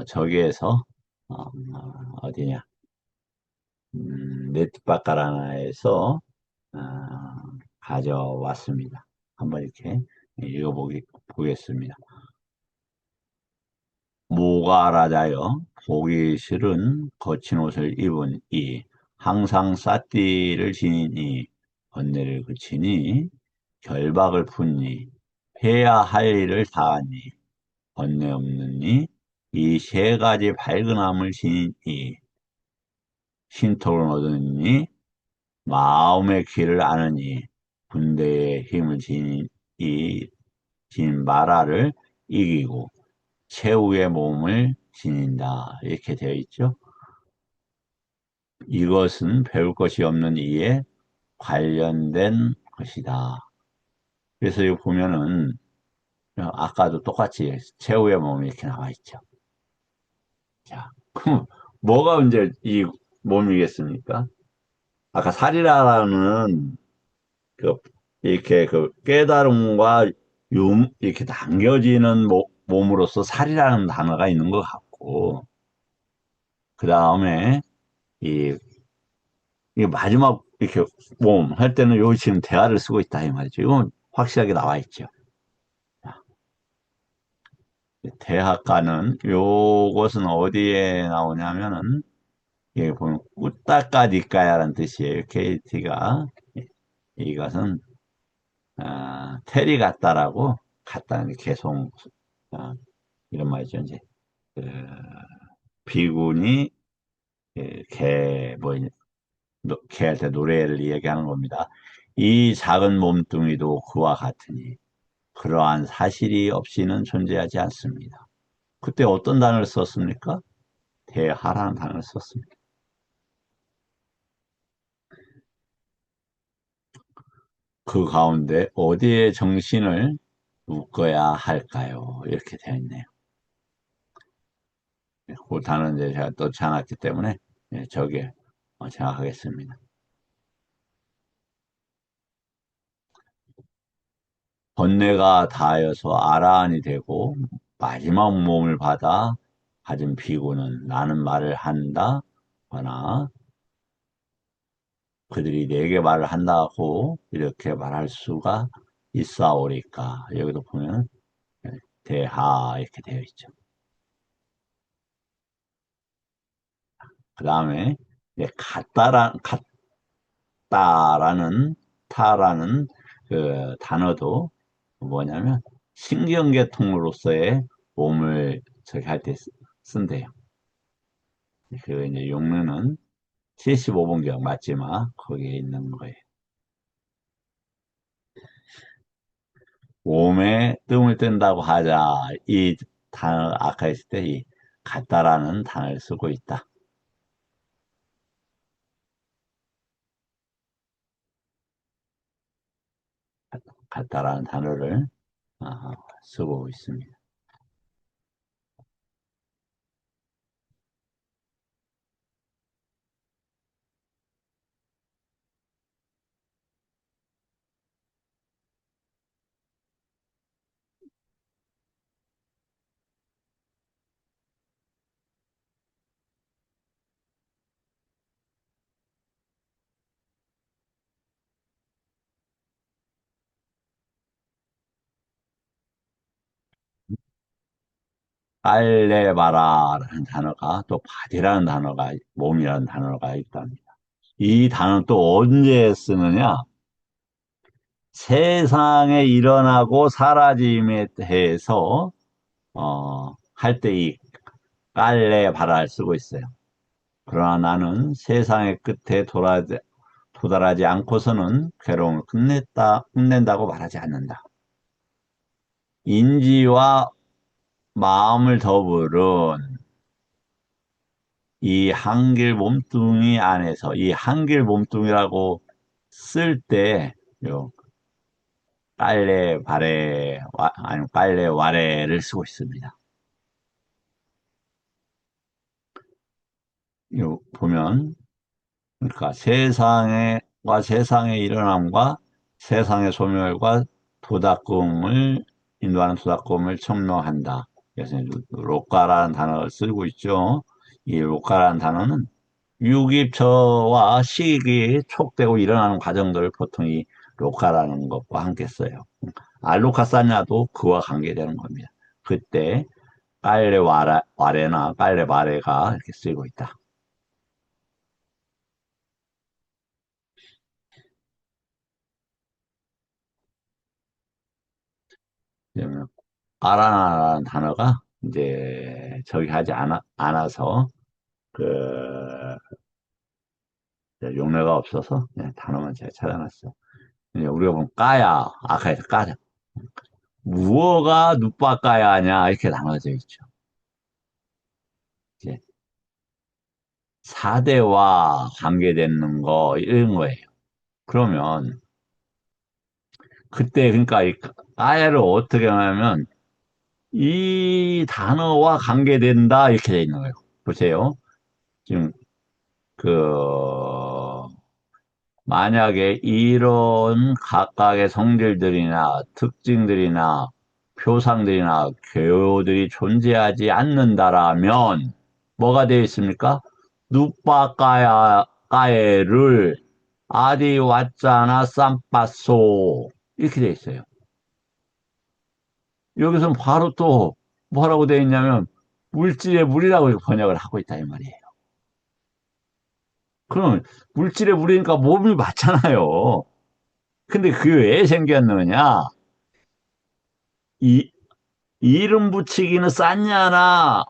저기에서, 어디냐, 네트바카라나에서 가져왔습니다. 한번 이렇게 보겠습니다. 모가라자여 보기 싫은 거친 옷을 입은 이 항상 쌌띠를 지니니 번뇌를 그치니 결박을 푼니 해야 할 일을 다하니 번뇌 없느니 이 세 가지 발근함을 지니니 신통을 얻으니 마음의 길을 아느니 군대의 힘을 지닌 마라를 이기고 최후의 몸을 지닌다. 이렇게 되어 있죠. 이것은 배울 것이 없는 이에 관련된 것이다. 그래서 여기 보면은 아까도 똑같이 최후의 몸이 이렇게 나와 있죠. 자, 그럼 뭐가 이제 이 몸이겠습니까? 아까 살이라는 그 이렇게 그 깨달음과 이렇게 남겨지는 몸으로서 살이라는 단어가 있는 것 같고, 그 다음에 이, 이 마지막 이렇게 몸 할 때는 여기 지금 대화를 쓰고 있다 이 말이죠. 이건 확실하게 나와 있죠. 대학가는 요것은 어디에 나오냐면은 여기 보면 꾸따까 니까야라는 뜻이에요. KT가 이것은 테리 같다라고 같다는 개송 아, 이런 말이죠. 이제 그 비군이 개뭐 개할 때 노래를 이야기하는 겁니다. 이 작은 몸뚱이도 그와 같으니 그러한 사실이 없이는 존재하지 않습니다. 그때 어떤 단어를 썼습니까? 대하라는 단어를 썼습니다. 그 가운데 어디에 정신을 묶어야 할까요? 이렇게 되어 있네요. 그 단어는 이제 제가 넣지 않았기 때문에 저기에 생각하겠습니다. 번뇌가 다하여서 아라한이 되고 마지막 몸을 받아 가진 비구는 나는 말을 한다 거나 그들이 내게 말을 한다고 이렇게 말할 수가 있사오리까. 여기도 보면 대하 이렇게 되어 있죠. 그 다음에 같다라는 타라는 그 단어도 뭐냐면 신경계통으로서의 몸을 저기 할 때 쓴대요. 그 이제 용례는 75번경 맞지만 거기에 있는 거예요. 몸에 뜸을 뜬다고 하자. 이 단어 아까 했을 때 이 같다라는 단어를 쓰고 있다. 같다라는 단어를 쓰고 있습니다. 빨래바라라는 단어가 또 바디라는 단어가 몸이라는 단어가 있답니다. 이 단어는 또 언제 쓰느냐? 세상에 일어나고 사라짐에 대해서 할 때 이 빨래바라를 쓰고 있어요. 그러나 나는 세상의 끝에 도달하지 않고서는 괴로움을 끝낸다고 말하지 않는다. 인지와 마음을 더불은 이 한길 몸뚱이 안에서 이 한길 몸뚱이라고 쓸 때, 요, 빨래, 발에, 아니, 빨래, 와래를 쓰고 있습니다. 요, 보면, 그러니까 세상의 일어남과 세상의 소멸과 도닦음을, 인도하는 도닦음을 청명한다. 그래서 로까라는 단어를 쓰고 있죠. 이 로까라는 단어는 유기처와 식이 촉되고 일어나는 과정들을 보통 이 로카라는 것과 함께 써요. 알로카사냐도 그와 관계되는 겁니다. 그때 와레나 빨레 마레가 이렇게 쓰이고 있다. 그러면 아라나라는 단어가 이제 저기 하지 않아서 그 용례가 없어서 단어만 제가 찾아놨어요. 이제 우리가 보면 까야, 아카에서 까자. 무어가 누빠까야 하냐, 이렇게 나눠져 있죠. 이제 사대와 관계되는 거, 이런 거예요. 그러면, 그때, 그러니까 이 까야를 어떻게 하냐면, 이 단어와 관계된다, 이렇게 돼 있는 거예요. 보세요. 지금, 그, 만약에 이런 각각의 성질들이나 특징들이나 표상들이나 교요들이 존재하지 않는다라면 뭐가 되어 있습니까? 누빠까야까에를 아디 왓짜나 쌈빠소 이렇게 되어 있어요. 여기서는 바로 또 뭐라고 되어 있냐면 물질의 물이라고 번역을 하고 있다 이 말이에요. 그럼 물질의 물이니까 몸이 맞잖아요. 근데 그게 왜 생겼느냐? 이 이름 붙이기는 쌌냐나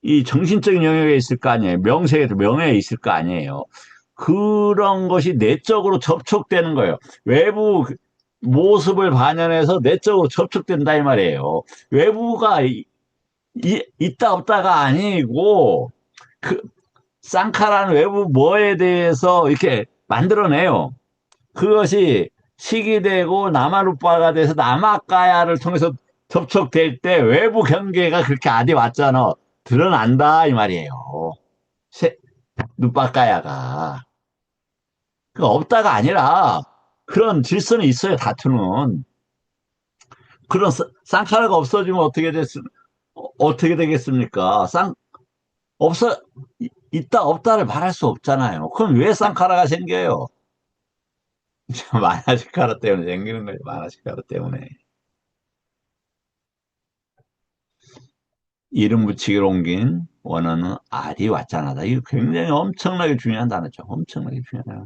이 정신적인 영역에 있을 거 아니에요. 명세에도 명예에 있을 거 아니에요. 그런 것이 내적으로 접촉되는 거예요. 외부 모습을 반영해서 내적으로 접촉된다 이 말이에요. 외부가 있다 없다가 아니고 그 쌍카라는 외부 뭐에 대해서 이렇게 만들어내요. 그것이 시기되고 남아루빠가 돼서 남아까야를 통해서 접촉될 때 외부 경계가 그렇게 아디 왔잖아. 드러난다 이 말이에요. 세, 누빠까야가. 그 없다가 아니라 그런 질서는 있어요. 다투는. 그런 쌍카라가 없어지면 어떻게 되겠습니까? 없어 있다 없다를 말할 수 없잖아요. 그럼 왜 쌍카라가 생겨요? 마나시카라 때문에 생기는 거예요. 마나시카라 때문에. 이름 붙이기로 옮긴 원어는 알이 왔잖아다. 이거 굉장히 엄청나게 중요한 단어죠. 엄청나게 중요한 단어.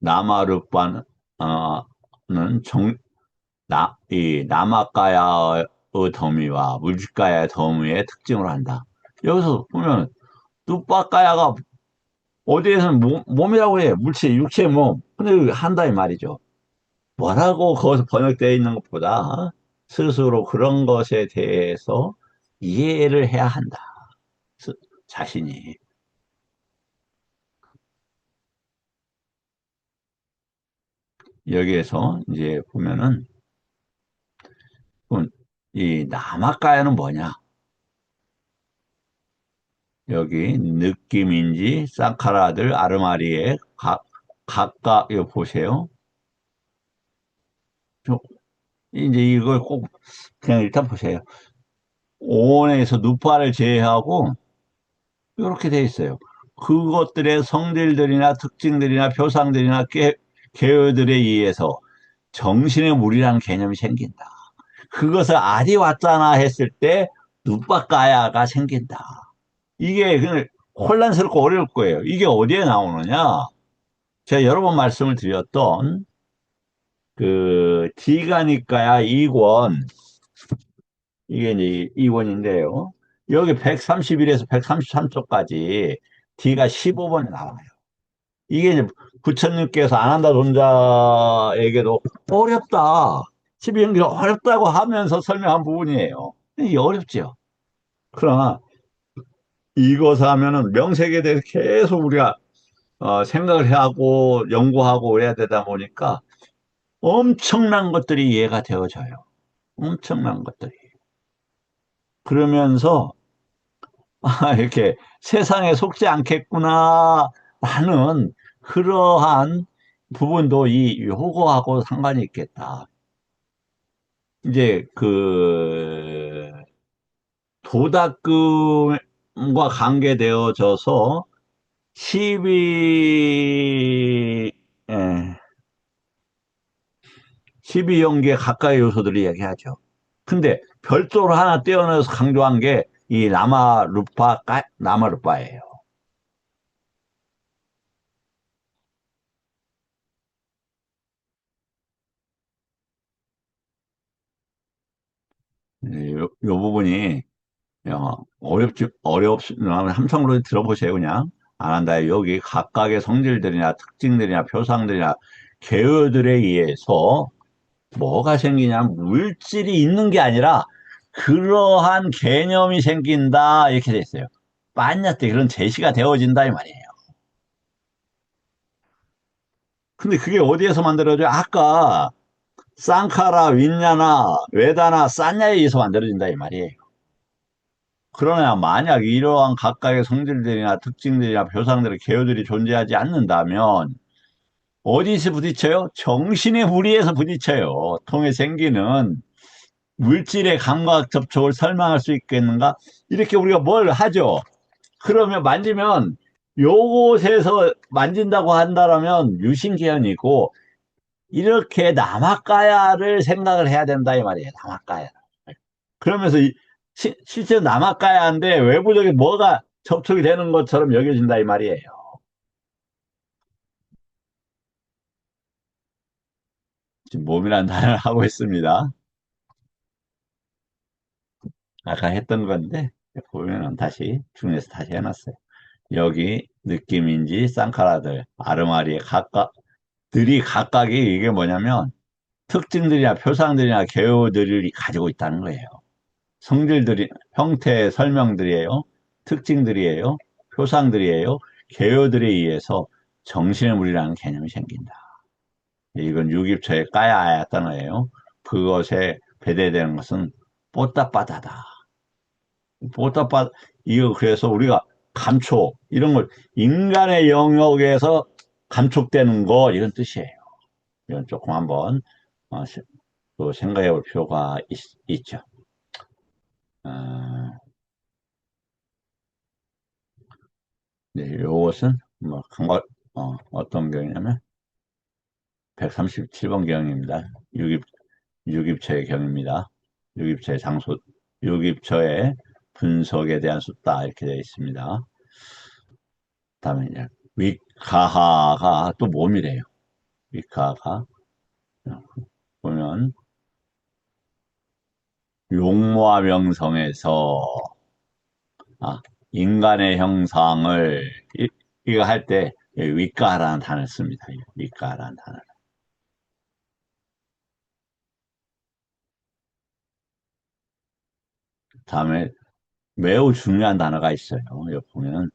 나마르빠는 는 이 남아가야의 더미와 물질가야의 더미의 특징으로 한다. 여기서 보면 뚜빠가야가 어디에서는 몸이라고 해. 물질, 육체의 몸. 근데 한다 이 말이죠. 뭐라고 거기서 번역되어 있는 것보다 스스로 그런 것에 대해서 이해를 해야 한다. 스- 자신이. 여기에서 이제 보면은 이 남아가야는 뭐냐? 여기 느낌인지 사카라들 아르마리에 각각 이거 보세요. 이제 이걸 꼭 그냥 일단 보세요. 오온에서 누파를 제외하고 이렇게 돼 있어요. 그것들의 성질들이나 특징들이나 표상들이나 계열들에 의해서 정신의 무리라는 개념이 생긴다. 그것을 알이 왔잖아 했을 때 누빠까야가 생긴다. 이게 그냥 혼란스럽고 어려울 거예요. 이게 어디에 나오느냐? 제가 여러 번 말씀을 드렸던 그 디가니까야 2권 이게 이제 2권인데요. 여기 131에서 133쪽까지 D가 15번에 나와요. 이게 이제 부처님께서 아난다 존자에게도 어렵다. 12연기가 어렵다고 하면서 설명한 부분이에요. 이게 어렵죠. 그러나 이것을 하면은 명색에 대해서 계속 우리가 생각을 하고 연구하고 해야 되다 보니까 엄청난 것들이 이해가 되어져요. 엄청난 것들이. 그러면서 이렇게 세상에 속지 않겠구나 하는 그러한 부분도 이 요거하고 상관이 있겠다. 이제 그 도덕금과 관계되어져서 12, 예, 12연계 가까이 요소들을 얘기하죠. 근데 별도로 하나 떼어내서 강조한 게 이 나마루파예요. 요 부분이 어렵지, 함성으로 들어보세요, 그냥. 안 한다. 여기 각각의 성질들이나 특징들이나 표상들이나 계열들에 의해서 뭐가 생기냐, 물질이 있는 게 아니라 그러한 개념이 생긴다. 이렇게 돼 있어요. 빠냐 때 그런 제시가 되어진다 이 말이에요. 근데 그게 어디에서 만들어져요? 아까 쌍카라, 윈냐나, 웨다나, 산냐에 의해서 만들어진다 이 말이에요. 그러나 만약 이러한 각각의 성질들이나 특징들이나 표상들의 개요들이 존재하지 않는다면 어디서 부딪혀요? 정신의 무리에서 부딪혀요. 통해 생기는 물질의 감각 접촉을 설명할 수 있겠는가? 이렇게 우리가 뭘 하죠? 그러면 만지면 요곳에서 만진다고 한다면 유신기현이고 이렇게 남아까야를 생각을 해야 된다 이 말이에요. 남아까야. 그러면서 실제 남아까야인데 외부적인 뭐가 접촉이 되는 것처럼 여겨진다 이 말이에요. 지금 몸이라는 단어를 하고 있습니다. 아까 했던 건데 보면은 다시 중에서 다시 해놨어요. 여기 느낌인지 쌍카라들 아르마리의 각각들이 각각이 이게 뭐냐면 특징들이나 표상들이나 개요들이 가지고 있다는 거예요. 성질들이 형태 설명들이에요. 특징들이에요. 표상들이에요. 개요들에 의해서 정신의 무리라는 개념이 생긴다. 이건 유깁초의 까야야 단어예요. 그것에 배대되는 것은 뽀따빠다다. 뽀따빠 이거 그래서 우리가 감촉 이런 걸 인간의 영역에서 감촉되는 거 이런 뜻이에요. 이건 조금 한번 어, 또 생각해 볼 필요가 있죠. 어, 네, 이것은 뭐 어떤 경이냐면 137번 경입니다. 유깁초의 경입니다. 유깁초의 장소, 유깁초의 분석에 대한 숫다 이렇게 되어 있습니다. 다음에 이제 위카하가 또 몸이래요. 위카하가 보면 용모와 명성에서 아, 인간의 형상을 이거 할 때 위가라는 단어를 씁니다. 위가라는 단어. 다음에 매우 중요한 단어가 있어요. 여기 보면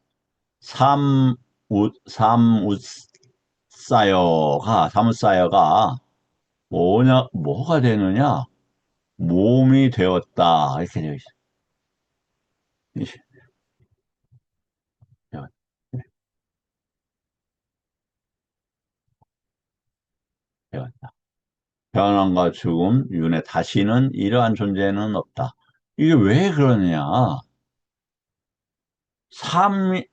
삼우사여가 뭐가 되느냐? 몸이 되었다. 이렇게 되어 있어요. 되었다. 변함과 죽음, 윤회, 다시는 이러한 존재는 없다. 이게 왜 그러냐? 삶이,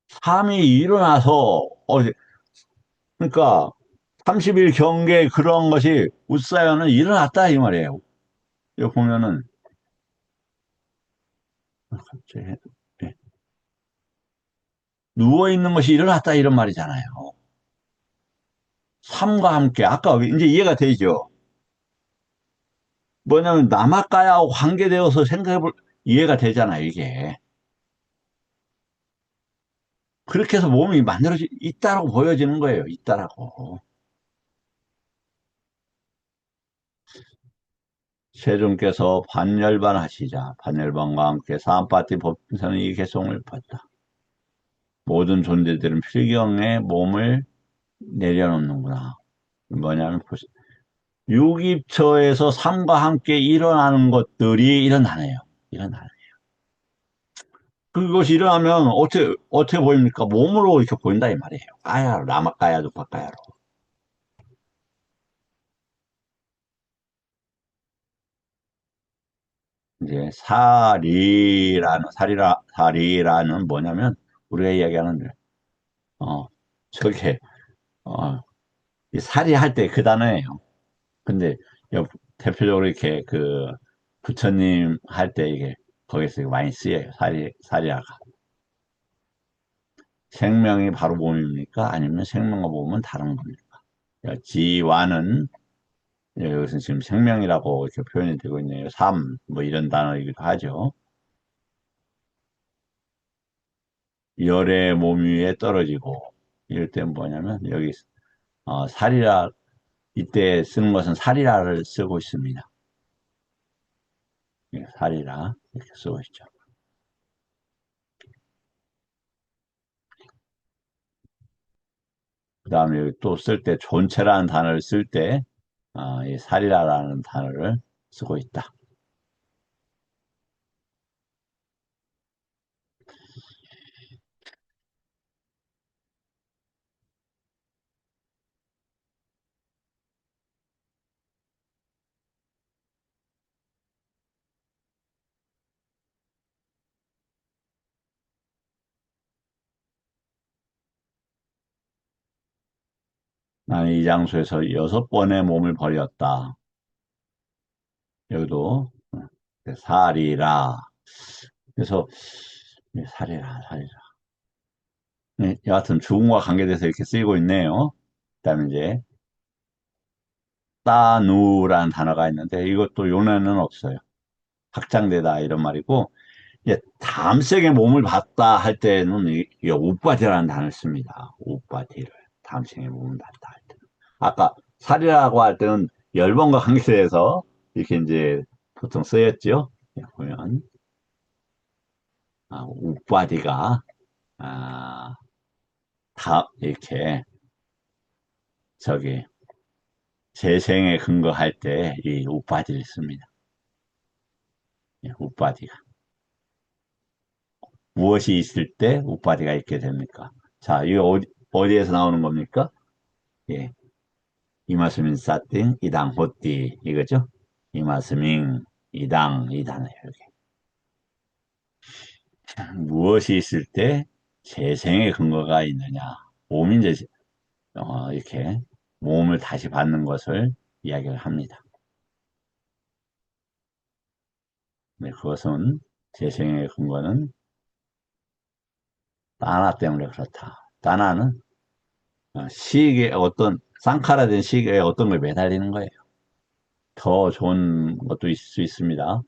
삶이 일어나서, 그러니까 30일 경계 그런 것이 웃사여는 일어났다 이 말이에요. 여기 보면은 누워 있는 것이 일어났다 이런 말이잖아요. 삶과 함께 아까 이제 이해가 되죠. 뭐냐면 남아까야하고 관계되어서 생각해볼 이해가 되잖아요 이게. 그렇게 해서 몸이 만들어져 있다라고 보여지는 거예요. 있다라고. 세종께서 반열반하시자 반열반과 함께 사암파티 법선의 이 개성을 봤다. 모든 존재들은 필경에 몸을 내려놓는구나. 뭐냐면 유깁처에서 삶과 함께 일어나는 것들이 일어나네요. 일어나요. 그것이 일어나면 어떻게 보입니까? 몸으로 이렇게 보인다 이 말이에요. 까야로 라마까야 두파까야로. 이제 사리라는 뭐냐면 우리가 이야기하는 어 저게 어 이 사리 할 때 그 단어예요. 근데 대표적으로 이렇게 그 부처님 할 때 이게 거기서 많이 쓰여요. 사리아가. 생명이 바로 몸입니까? 아니면 생명과 몸은 다른 겁니까? 지와는 여기서 지금 생명이라고 이렇게 표현이 되고 있네요. 삶, 뭐 이런 단어이기도 하죠. 열의 몸 위에 떨어지고 이럴 때 뭐냐면 여기 살이라 이때 쓰는 것은 살이라를 쓰고 있습니다. 예, 살이라 이렇게 쓰고 있죠. 그 다음에 여기 또 쓸 때 존체라는 단어를 쓸 때 이 살이라라는 단어를 쓰고 있다. 나는 이 장소에서 6번의 몸을 버렸다. 여기도 살이라. 그래서 살이라, 살이라. 네, 여하튼 죽음과 관계돼서 이렇게 쓰이고 있네요. 그다음에 이제 따누라는 단어가 있는데 이것도 요네는 없어요. 확장되다 이런 말이고 이제 담색의 몸을 봤다 할 때는 이 우빠디라는 단어를 씁니다. 우빠디를 담색의 몸을 봤다 할 때는 아까 살이라고 할 때는 열번과 관계돼서 이렇게 이제 보통 쓰였죠. 보면 우빠디가 아, 다 이렇게 저기 재생에 근거할 때 이 우빠디를 씁니다. 우빠디가 무엇이 있을 때 우빠디가 있게 됩니까? 자, 이거 어디에서 나오는 겁니까? 예, 이마스민 사띵 이당 호띠 이거죠? 이마스민 이당 이 단어예요. 이게. 무엇이 있을 때 재생의 근거가 있느냐? 몸이 이제 이렇게 몸을 다시 받는 것을 이야기를 합니다. 네, 그것은 재생의 근거는 따나 때문에 그렇다. 따나는 시기에 어떤 쌍카라된 시기에 어떤 걸 매달리는 거예요. 더 좋은 것도 있을 수 있습니다.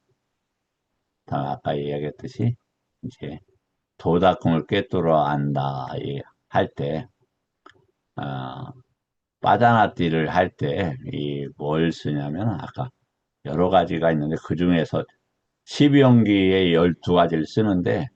아까 이야기했듯이 이제 도다kum을 꿰뚫어 안다 할 때, 어, 빠자나띠를 할 때 이 뭘 쓰냐면 아까 여러 가지가 있는데 그 중에서 12연기의 12가지를 쓰는데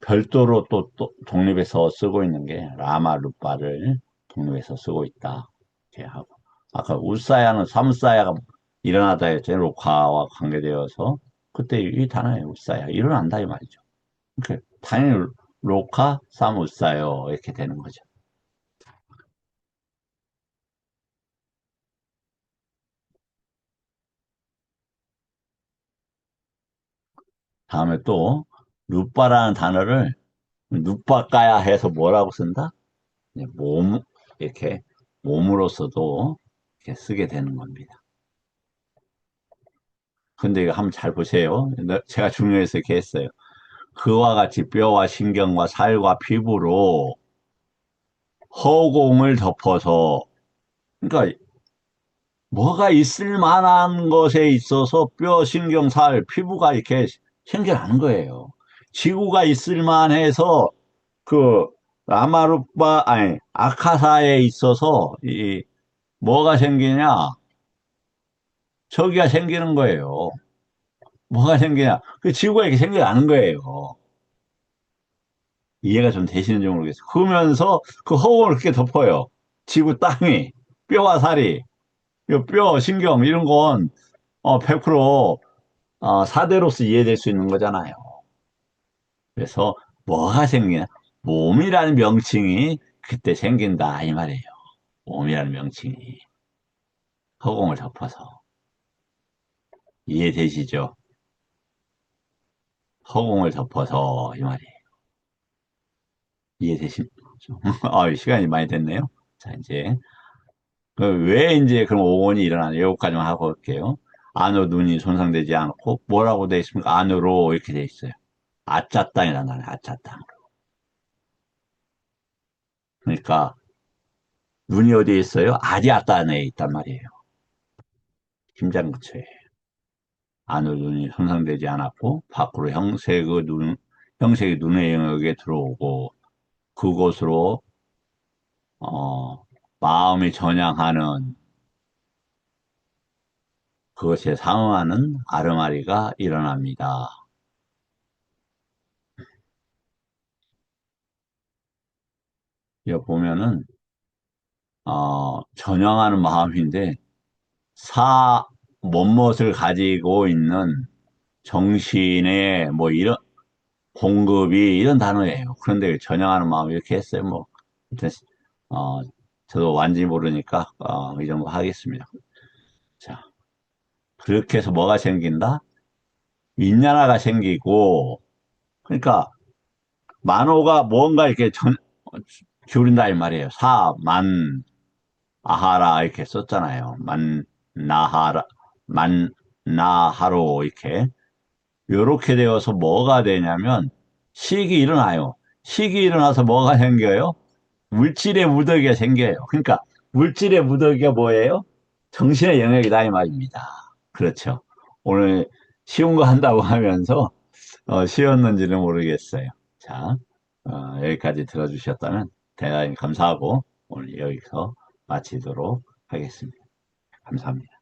별도로 또 독립해서 쓰고 있는 게 라마루빠를 독립해서 쓰고 있다. 이렇게 하고 아까 우사야는 사무사야가 일어나다 했잖아요. 로카와 관계되어서 그때 이 단어에 우사야 일어난다 이 말이죠. 당연히 로카 사무사요 이렇게 되는 거죠. 다음에 또 루빠라는 단어를 누빠까야 해서 뭐라고 쓴다? 몸 이렇게 몸으로서도 이렇게 쓰게 되는 겁니다. 근데 이거 한번 잘 보세요. 제가 중요해서 이렇게 했어요. 그와 같이 뼈와 신경과 살과 피부로 허공을 덮어서 그러니까 뭐가 있을 만한 것에 있어서 뼈, 신경, 살, 피부가 이렇게 생겨나는 거예요. 지구가 있을 만해서 그 라마루파 아니 아카사에 있어서 이 뭐가 생기냐? 저기가 생기는 거예요. 뭐가 생기냐? 그 지구가 이렇게 생겨나는 거예요. 이해가 좀 되시는지 모르겠어요. 그러면서 그 허공을 그렇게 덮어요. 지구 땅이 뼈와 살이 이 뼈, 신경 이런 건 100% 사대로서 이해될 수 있는 거잖아요. 그래서 뭐가 생기냐? 몸이라는 명칭이 그때 생긴다 이 말이에요. 몸이라는 명칭이 허공을 덮어서 이해되시죠? 허공을 덮어서 이 말이에요. 이해되시죠? 시간이 많이 됐네요. 자, 이제 왜 이제 그럼 오온이 일어나냐? 여기까지만 하고 올게요. 안으로 눈이 손상되지 않고 뭐라고 돼 있습니까? 안으로 이렇게 돼 있어요. 아짜 땅이라는 단어예요. 아짜 땅. 그러니까 눈이 어디에 있어요? 아디아 땅에 있단 말이에요. 심장 근처에. 안으로 눈이 손상되지 않았고 밖으로 형색의 눈, 형식이 눈의 영역에 들어오고 그곳으로 마음이 전향하는 그것에 상응하는 아르마리가 일어납니다. 여기 보면은 전향하는 마음인데 사 못못을 가지고 있는 정신의 뭐 이런 공급이 이런 단어예요. 그런데 전향하는 마음 이렇게 했어요. 뭐 하여튼 어, 저도 완전히 모르니까 이 정도 하겠습니다. 자, 그렇게 해서 뭐가 생긴다? 윈냐나가 생기고 그러니까 만호가 뭔가 이렇게 기울인다 이 말이에요. 사, 만, 아하라 이렇게 썼잖아요. 만, 나하라, 만, 나하로 이렇게. 요렇게 되어서 뭐가 되냐면 식이 일어나요. 식이 일어나서 뭐가 생겨요? 물질의 무더기가 생겨요. 그러니까 물질의 무더기가 뭐예요? 정신의 영역이다 이 말입니다. 그렇죠. 오늘 쉬운 거 한다고 하면서 쉬웠는지는 모르겠어요. 자, 여기까지 들어주셨다면 대단히 감사하고 오늘 여기서 마치도록 하겠습니다. 감사합니다.